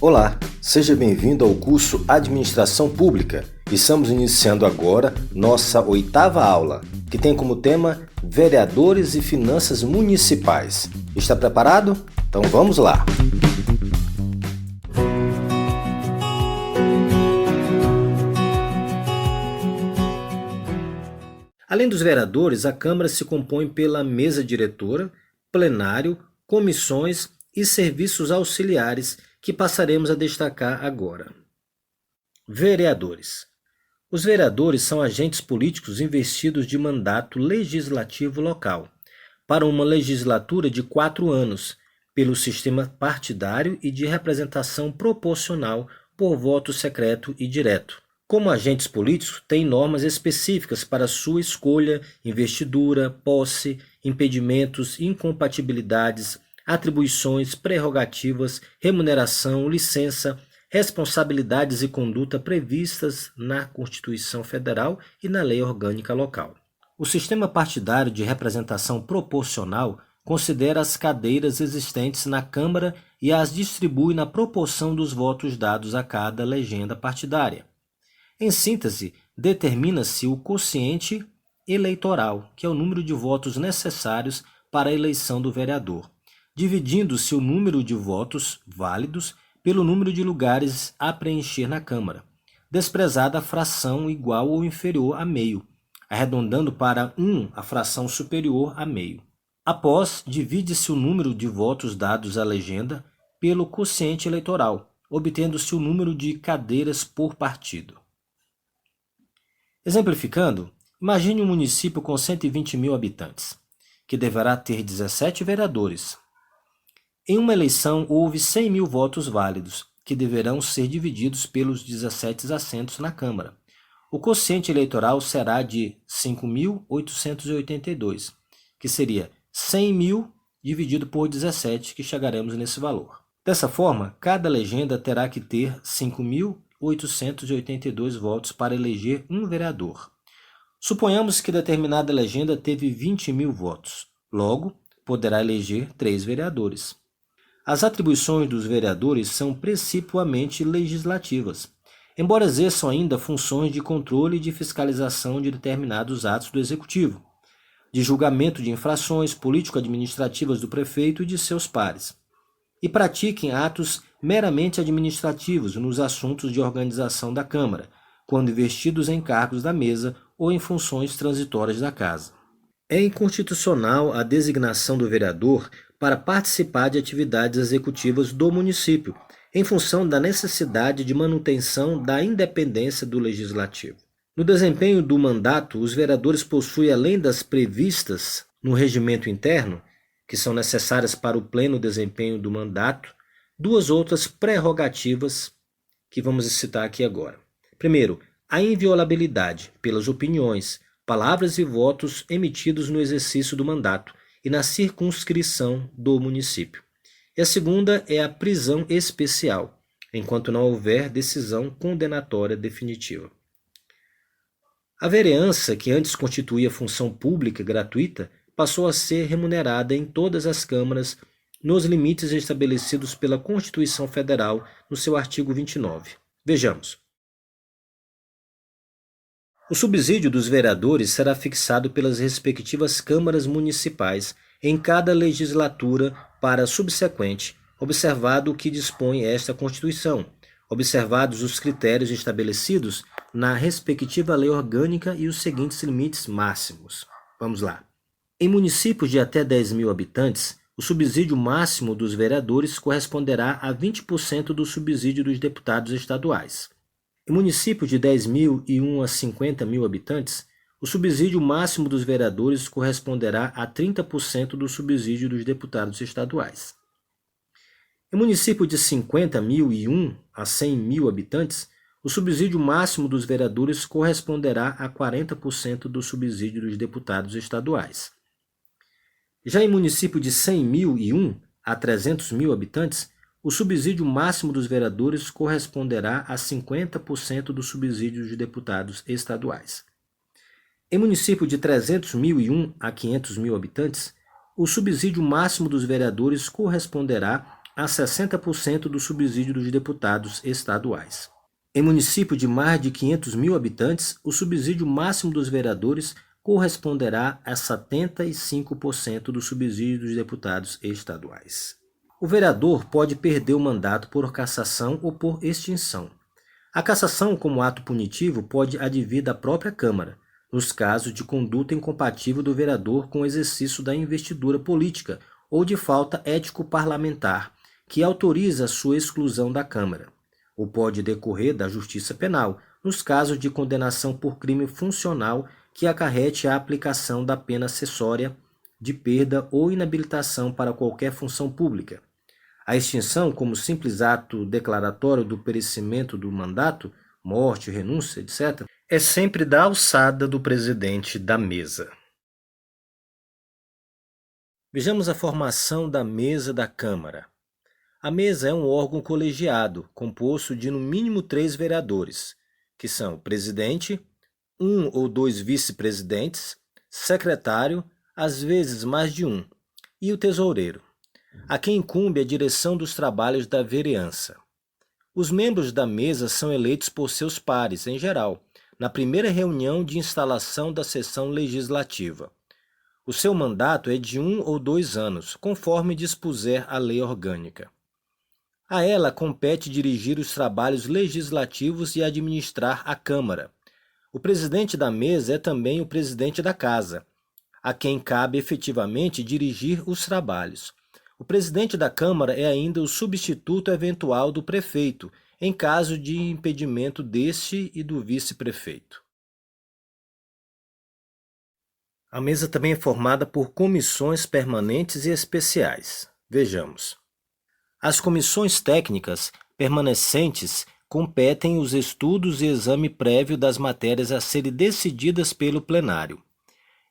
Olá, seja bem-vindo ao curso Administração Pública. Estamos iniciando agora nossa 8ª aula, que tem como tema Vereadores e Finanças Municipais. Está preparado? Então vamos lá! Além dos vereadores, a Câmara se compõe pela mesa diretora, plenário, comissões e serviços auxiliares que passaremos a destacar agora. Vereadores. Os vereadores são agentes políticos investidos de mandato legislativo local, para uma legislatura de 4 anos, pelo sistema partidário e de representação proporcional por voto secreto e direto. Como agentes políticos, têm normas específicas para sua escolha, investidura, posse, impedimentos, incompatibilidades, atribuições, prerrogativas, remuneração, licença, responsabilidades e conduta previstas na Constituição Federal e na Lei Orgânica Local. O sistema partidário de representação proporcional considera as cadeiras existentes na Câmara e as distribui na proporção dos votos dados a cada legenda partidária. Em síntese, determina-se o quociente eleitoral, que é o número de votos necessários para a eleição do vereador, dividindo-se o número de votos válidos pelo número de lugares a preencher na Câmara, desprezada a fração igual ou inferior a meio, arredondando para 1 a fração superior a meio. Após, divide-se o número de votos dados à legenda pelo quociente eleitoral, obtendo-se o número de cadeiras por partido. Exemplificando, imagine um município com 120 mil habitantes, que deverá ter 17 vereadores. Em uma eleição, houve 100 mil votos válidos, que deverão ser divididos pelos 17 assentos na Câmara. O quociente eleitoral será de 5.882, que seria 100 mil dividido por 17, que chegaremos nesse valor. Dessa forma, cada legenda terá que ter 5.882 votos para eleger um vereador. Suponhamos que determinada legenda teve 20 mil votos. Logo, poderá eleger 3 vereadores. As atribuições dos vereadores são principalmente legislativas, embora exerçam ainda funções de controle e de fiscalização de determinados atos do Executivo, de julgamento de infrações político-administrativas do prefeito e de seus pares, e pratiquem atos meramente administrativos nos assuntos de organização da Câmara, quando investidos em cargos da mesa ou em funções transitórias da Casa. É inconstitucional a designação do vereador para participar de atividades executivas do município, em função da necessidade de manutenção da independência do Legislativo. No desempenho do mandato, os vereadores possuem, além das previstas no regimento interno, que são necessárias para o pleno desempenho do mandato, 2 outras prerrogativas que vamos citar aqui agora. Primeiro, a inviolabilidade pelas opiniões, palavras e votos emitidos no exercício do mandato e na circunscrição do município. E a segunda é a prisão especial, enquanto não houver decisão condenatória definitiva. A vereança, que antes constituía função pública gratuita, passou a ser remunerada em todas as câmaras nos limites estabelecidos pela Constituição Federal no seu artigo 29. Vejamos. O subsídio dos vereadores será fixado pelas respectivas câmaras municipais em cada legislatura para a subsequente, observado o que dispõe esta Constituição, observados os critérios estabelecidos na respectiva lei orgânica e os seguintes limites máximos. Vamos lá. Em municípios de até 10 mil habitantes, o subsídio máximo dos vereadores corresponderá a 20% do subsídio dos deputados estaduais. Em municípios de 10 mil e 1 a 50 mil habitantes, o subsídio máximo dos vereadores corresponderá a 30% do subsídio dos deputados estaduais. Em município de 50 mil e 1 a 100 mil habitantes, o subsídio máximo dos vereadores corresponderá a 40% do subsídio dos deputados estaduais. Já em município de 100 mil e 1 a 300 mil habitantes, o subsídio máximo dos vereadores corresponderá a 50% do subsídio de deputados estaduais. Em município de 300.001 a 500.000 habitantes, o subsídio máximo dos vereadores corresponderá a 60% do subsídio dos deputados estaduais. Em município de mais de 500 mil habitantes, o subsídio máximo dos vereadores corresponderá a 75% do subsídio dos deputados estaduais. O vereador pode perder o mandato por cassação ou por extinção. A cassação, como ato punitivo, pode advir da própria Câmara, nos casos de conduta incompatível do vereador com o exercício da investidura política ou de falta ético-parlamentar, que autoriza a sua exclusão da Câmara. Ou pode decorrer da Justiça Penal, nos casos de condenação por crime funcional que acarrete a aplicação da pena acessória de perda ou inabilitação para qualquer função pública. A extinção, como simples ato declaratório do perecimento do mandato, morte, renúncia, etc., é sempre da alçada do presidente da mesa. Vejamos a formação da mesa da Câmara. A mesa é um órgão colegiado, composto de no mínimo 3 vereadores, que são o presidente, 1 ou 2 vice-presidentes, secretário, às vezes mais de 1, e o tesoureiro, a quem incumbe a direção dos trabalhos da vereança. Os membros da mesa são eleitos por seus pares, em geral, na primeira reunião de instalação da sessão legislativa. O seu mandato é de 1 ou 2 anos, conforme dispuser a lei orgânica. A ela compete dirigir os trabalhos legislativos e administrar a Câmara. O presidente da mesa é também o presidente da casa, a quem cabe efetivamente dirigir os trabalhos. O presidente da Câmara é ainda o substituto eventual do prefeito, em caso de impedimento deste e do vice-prefeito. A mesa também é formada por comissões permanentes e especiais. Vejamos. As comissões técnicas permanecentes competem os estudos e exame prévio das matérias a serem decididas pelo plenário.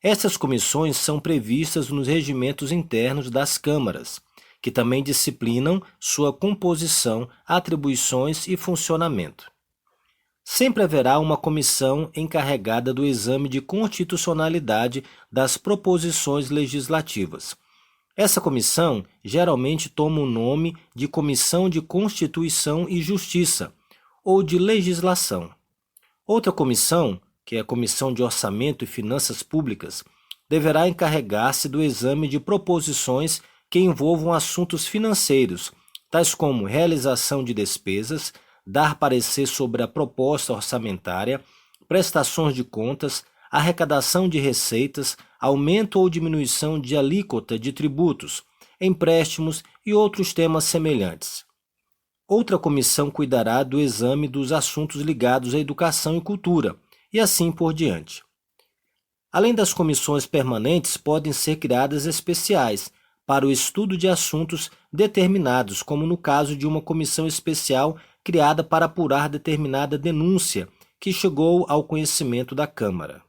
Essas comissões são previstas nos regimentos internos das câmaras, que também disciplinam sua composição, atribuições e funcionamento. Sempre haverá uma comissão encarregada do exame de constitucionalidade das proposições legislativas. Essa comissão geralmente toma o nome de Comissão de Constituição e Justiça, ou de Legislação. Outra comissão, que é a Comissão de Orçamento e Finanças Públicas, deverá encarregar-se do exame de proposições que envolvam assuntos financeiros, tais como realização de despesas, dar parecer sobre a proposta orçamentária, prestações de contas, arrecadação de receitas, aumento ou diminuição de alíquota de tributos, empréstimos e outros temas semelhantes. Outra comissão cuidará do exame dos assuntos ligados à educação e cultura, e assim por diante. Além das comissões permanentes, podem ser criadas especiais, para o estudo de assuntos determinados, como no caso de uma comissão especial criada para apurar determinada denúncia que chegou ao conhecimento da Câmara.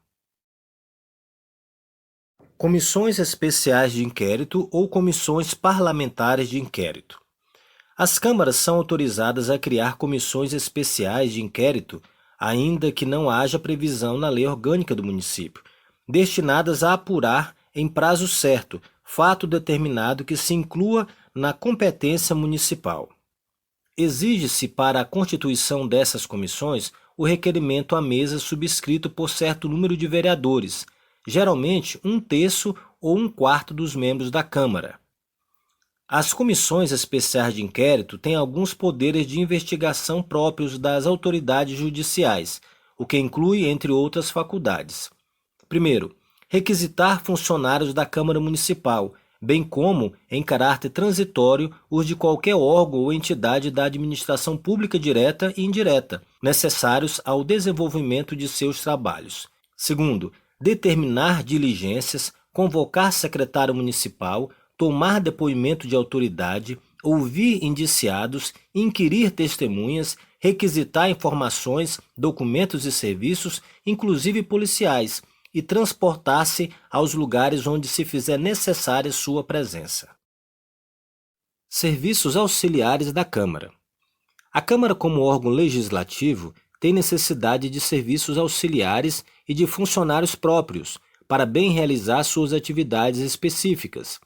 Comissões especiais de inquérito ou comissões parlamentares de inquérito. As câmaras são autorizadas a criar comissões especiais de inquérito, ainda que não haja previsão na lei orgânica do município, destinadas a apurar em prazo certo fato determinado que se inclua na competência municipal. Exige-se para a constituição dessas comissões o requerimento à mesa subscrito por certo número de vereadores, geralmente 1/3 ou 1/4 dos membros da Câmara. As comissões especiais de inquérito têm alguns poderes de investigação próprios das autoridades judiciais, o que inclui, entre outras faculdades. Primeiro, requisitar funcionários da Câmara Municipal, bem como, em caráter transitório, os de qualquer órgão ou entidade da administração pública direta e indireta, necessários ao desenvolvimento de seus trabalhos. Segundo, determinar diligências, convocar secretário municipal, tomar depoimento de autoridade, ouvir indiciados, inquirir testemunhas, requisitar informações, documentos e serviços, inclusive policiais, e transportar-se aos lugares onde se fizer necessária sua presença. Serviços auxiliares da Câmara. A Câmara, como órgão legislativo, tem necessidade de serviços auxiliares e de funcionários próprios, para bem realizar suas atividades específicas.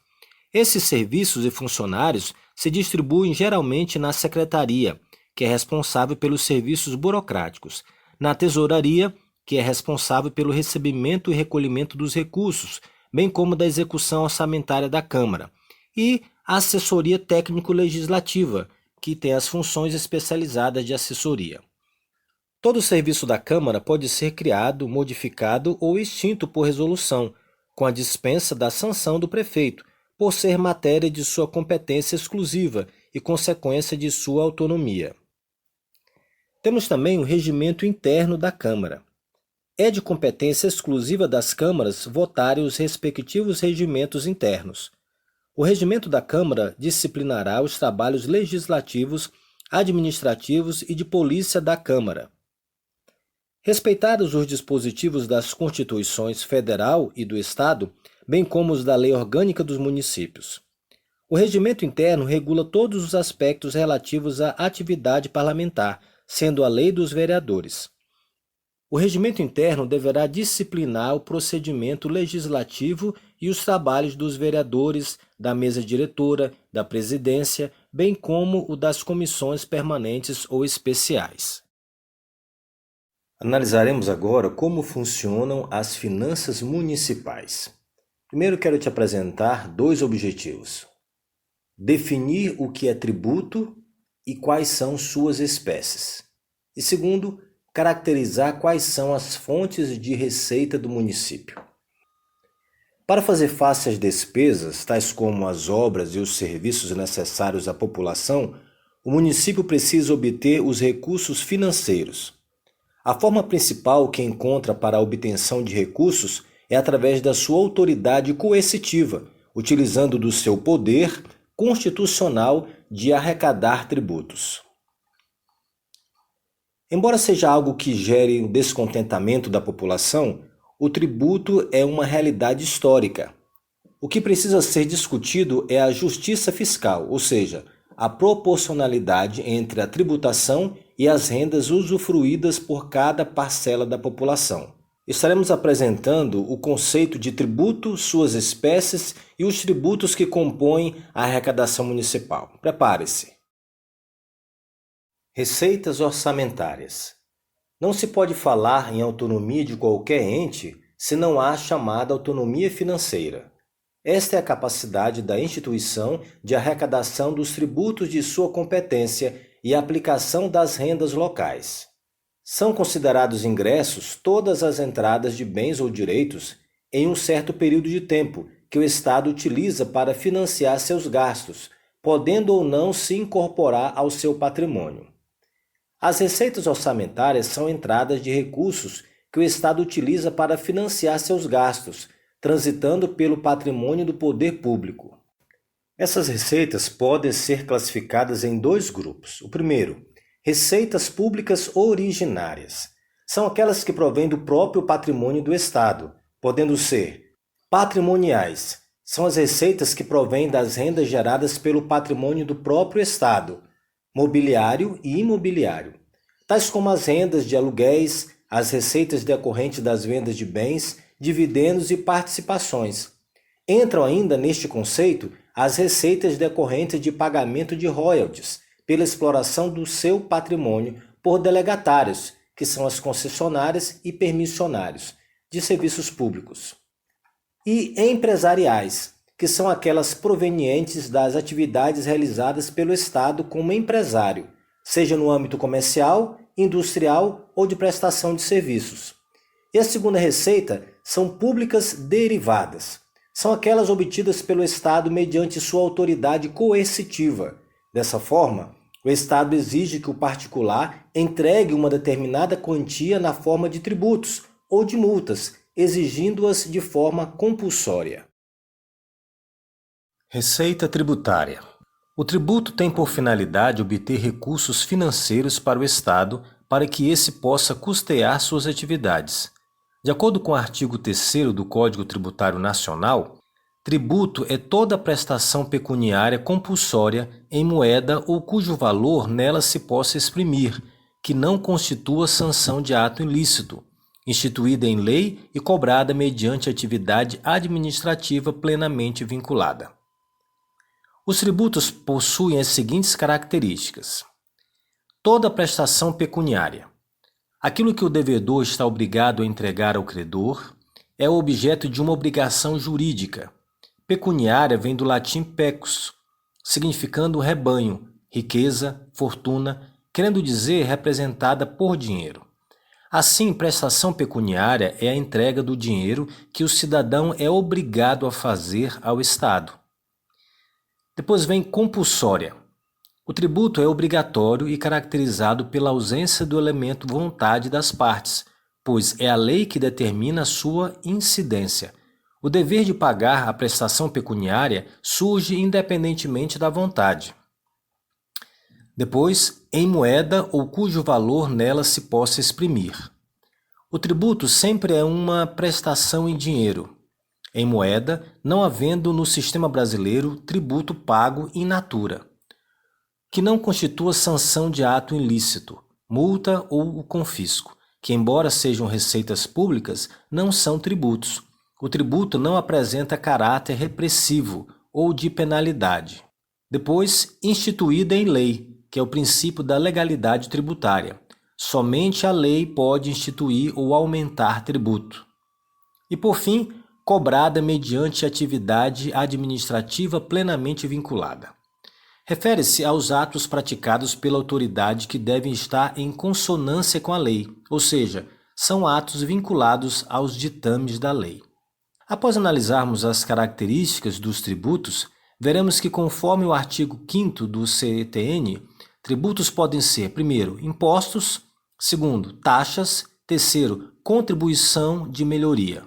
Esses serviços e funcionários se distribuem geralmente na secretaria, que é responsável pelos serviços burocráticos, na tesouraria, que é responsável pelo recebimento e recolhimento dos recursos, bem como da execução orçamentária da Câmara, e a assessoria técnico-legislativa, que tem as funções especializadas de assessoria. Todo serviço da Câmara pode ser criado, modificado ou extinto por resolução, com a dispensa da sanção do prefeito, por ser matéria de sua competência exclusiva e consequência de sua autonomia. Temos também o regimento interno da Câmara. É de competência exclusiva das câmaras votarem os respectivos regimentos internos. O regimento da Câmara disciplinará os trabalhos legislativos, administrativos e de polícia da Câmara. Respeitados os dispositivos das Constituições Federal e do Estado, bem como os da Lei Orgânica dos Municípios. O regimento interno regula todos os aspectos relativos à atividade parlamentar, sendo a lei dos vereadores. O regimento interno deverá disciplinar o procedimento legislativo e os trabalhos dos vereadores, da mesa diretora, da presidência, bem como o das comissões permanentes ou especiais. Analisaremos agora como funcionam as finanças municipais. Primeiro quero te apresentar dois objetivos. Definir o que é tributo e quais são suas espécies. E segundo, caracterizar quais são as fontes de receita do município. Para fazer face às despesas, tais como as obras e os serviços necessários à população, o município precisa obter os recursos financeiros. A forma principal que encontra para a obtenção de recursos é através da sua autoridade coercitiva, utilizando do seu poder constitucional de arrecadar tributos. Embora seja algo que gere o descontentamento da população, o tributo é uma realidade histórica. O que precisa ser discutido é a justiça fiscal, ou seja, a proporcionalidade entre a tributação e as rendas usufruídas por cada parcela da população. Estaremos apresentando o conceito de tributo, suas espécies e os tributos que compõem a arrecadação municipal. Prepare-se. Receitas orçamentárias. Não se pode falar em autonomia de qualquer ente se não há chamada autonomia financeira. Esta é a capacidade da instituição de arrecadação dos tributos de sua competência e aplicação das rendas locais. São considerados ingressos todas as entradas de bens ou direitos em um certo período de tempo que o Estado utiliza para financiar seus gastos, podendo ou não se incorporar ao seu patrimônio. As receitas orçamentárias são entradas de recursos que o Estado utiliza para financiar seus gastos, transitando pelo patrimônio do poder público. Essas receitas podem ser classificadas em dois grupos. O primeiro, receitas públicas originárias. São aquelas que provêm do próprio patrimônio do Estado, podendo ser patrimoniais. São as receitas que provêm das rendas geradas pelo patrimônio do próprio Estado, mobiliário e imobiliário, tais como as rendas de aluguéis, as receitas decorrentes das vendas de bens, dividendos e participações. Entram ainda neste conceito as receitas decorrentes de pagamento de royalties pela exploração do seu patrimônio por delegatários, que são as concessionárias e permissionários de serviços públicos. E empresariais, que são aquelas provenientes das atividades realizadas pelo Estado como empresário, seja no âmbito comercial, industrial ou de prestação de serviços. E a segunda receita são públicas derivadas. São aquelas obtidas pelo Estado mediante sua autoridade coercitiva. Dessa forma, o Estado exige que o particular entregue uma determinada quantia na forma de tributos ou de multas, exigindo-as de forma compulsória. Receita tributária. O tributo tem por finalidade obter recursos financeiros para o Estado para que esse possa custear suas atividades. De acordo com o artigo 3º do Código Tributário Nacional, tributo é toda prestação pecuniária compulsória em moeda ou cujo valor nela se possa exprimir, que não constitua sanção de ato ilícito, instituída em lei e cobrada mediante atividade administrativa plenamente vinculada. Os tributos possuem as seguintes características. Toda prestação pecuniária. Aquilo que o devedor está obrigado a entregar ao credor é objeto de uma obrigação jurídica. Pecuniária vem do latim pecus, significando rebanho, riqueza, fortuna, querendo dizer representada por dinheiro. Assim, prestação pecuniária é a entrega do dinheiro que o cidadão é obrigado a fazer ao Estado. Depois vem compulsória. O tributo é obrigatório e caracterizado pela ausência do elemento vontade das partes, pois é a lei que determina a sua incidência. O dever de pagar a prestação pecuniária surge independentemente da vontade. Depois, em moeda ou cujo valor nela se possa exprimir. O tributo sempre é uma prestação em dinheiro, em moeda, não havendo no sistema brasileiro tributo pago in natura, que não constitua sanção de ato ilícito, multa ou o confisco, que embora sejam receitas públicas, não são tributos. O tributo não apresenta caráter repressivo ou de penalidade. Depois, instituída em lei, que é o princípio da legalidade tributária. Somente a lei pode instituir ou aumentar tributo. E por fim, cobrada mediante atividade administrativa plenamente vinculada. Refere-se aos atos praticados pela autoridade que devem estar em consonância com a lei, ou seja, são atos vinculados aos ditames da lei. Após analisarmos as características dos tributos, veremos que, conforme o artigo 5º do CTN, tributos podem ser, primeiro, impostos, segundo, taxas, terceiro, contribuição de melhoria.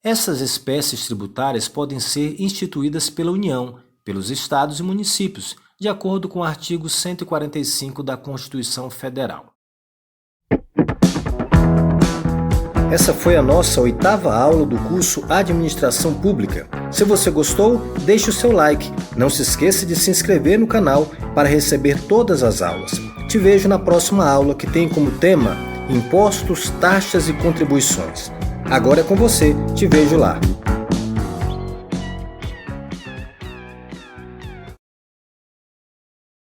Essas espécies tributárias podem ser instituídas pela União, pelos estados e municípios, de acordo com o artigo 145 da Constituição Federal. Essa foi a nossa 8ª aula do curso Administração Pública. Se você gostou, deixe o seu like. Não se esqueça de se inscrever no canal para receber todas as aulas. Te vejo na próxima aula, que tem como tema Impostos, Taxas e Contribuições. Agora é com você, te vejo lá.